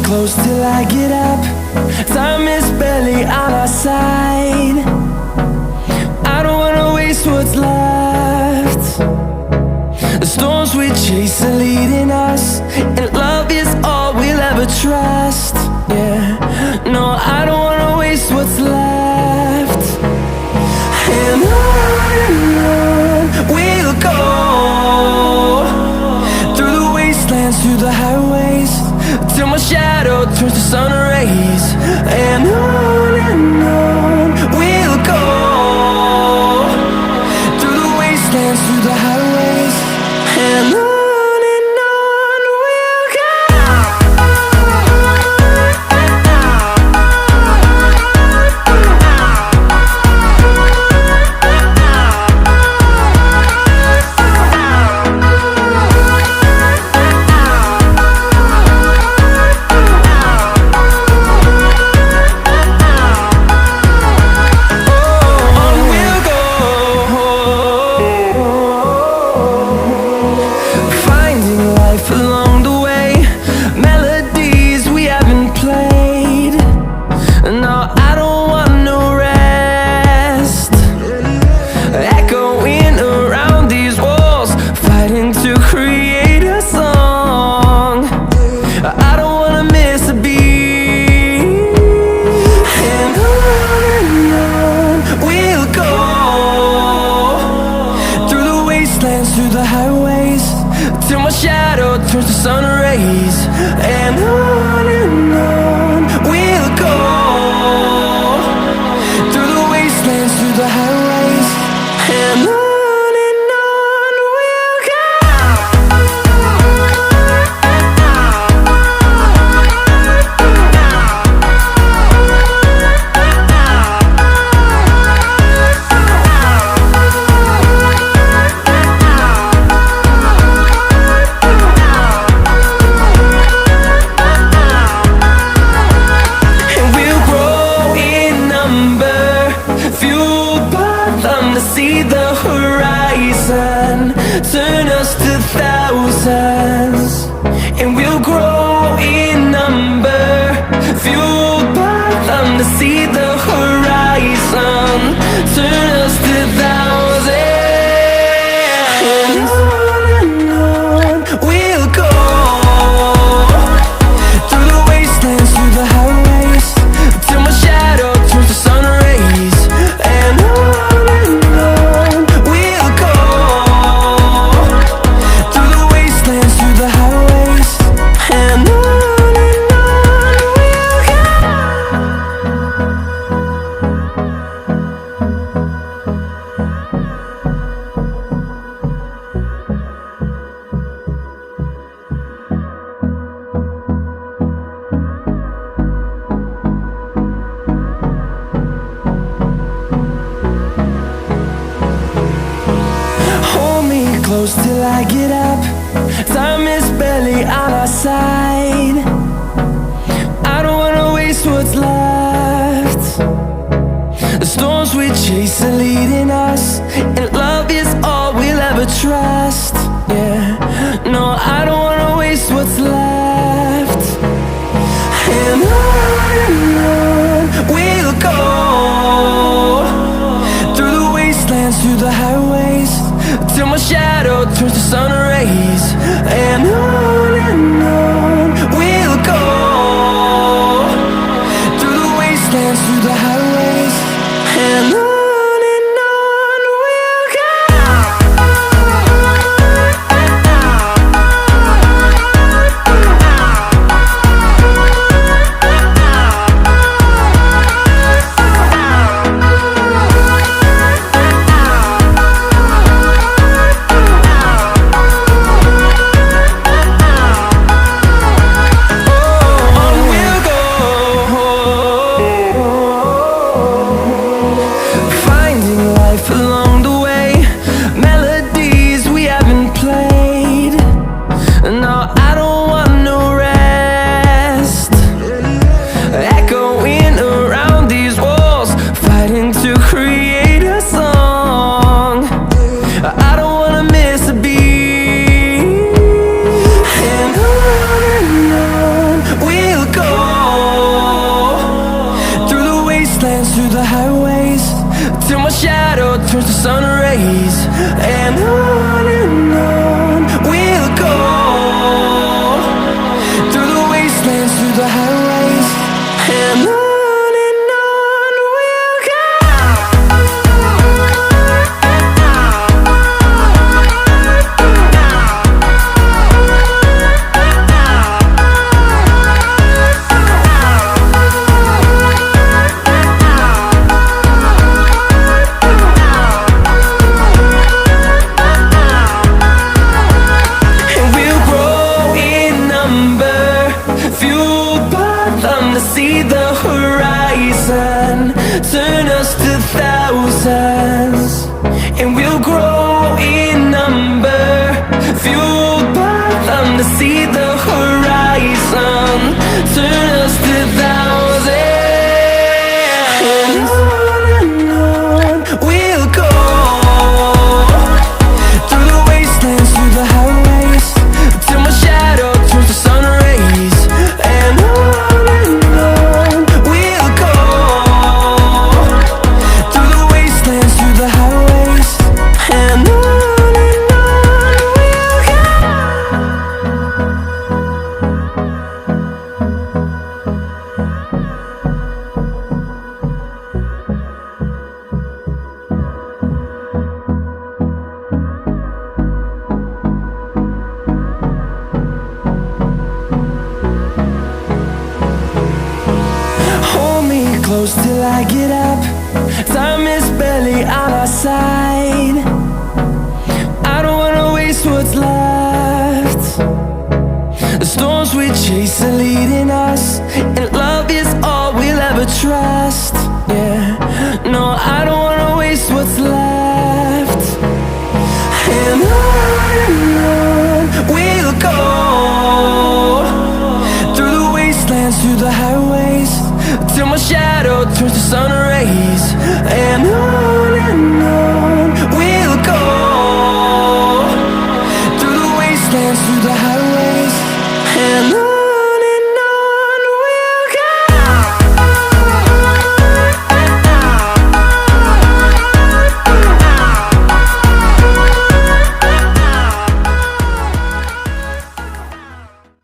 close till I get up. Time is barely on our side. I don't wanna waste what's left. The storms we chase are leading us, and love is all we'll ever trust. Yeah, no, I don't wanna waste what's left. And on we'll go, through the wastelands, through the highways, till my shadow turns to sun rays. And on we'll go, through the wastelands, through the highways, and on we'll go. Along the way, melodies we haven't played. No, I don't want no rest. Echoing around these walls, fighting to create a song. I don't wanna miss a beat. And on we'll go, through the wastelands, through the highways, till my shadow turns to sun rays. And on we'll go, through the wastelands, through the highways, and on we'll go. See the horizon, turn us to thousands, and we'll grow in number, fueled by them. To see the horizon, turn us to thousands, and on we'll go, through the wastelands, through the highways, till my shadow turns to sun rays. And close till I get up. Time is barely on our side. I don't wanna waste what's left. The storms we chase are leading us, and love is all we'll ever trust. Yeah, no, I don't wanna waste what's left. And on we'll go, through the wastelands, through the highways, till my shadow turns to sun rays. And on the highways, and on we'll go. See the horizon, turn us to thousands, and we'll grow in number, fueled by them to see the horizon, turn us to thousands, and on we'll go, through the wastelands, through the highways, till my shadow turns to sun rays, and on close till I get up. Time is barely on our side. I don't wanna waste what's left. The storms we chase are leading us, and love is all we'll ever trust. Yeah, no, I don't wanna waste what's left. And on we'll go.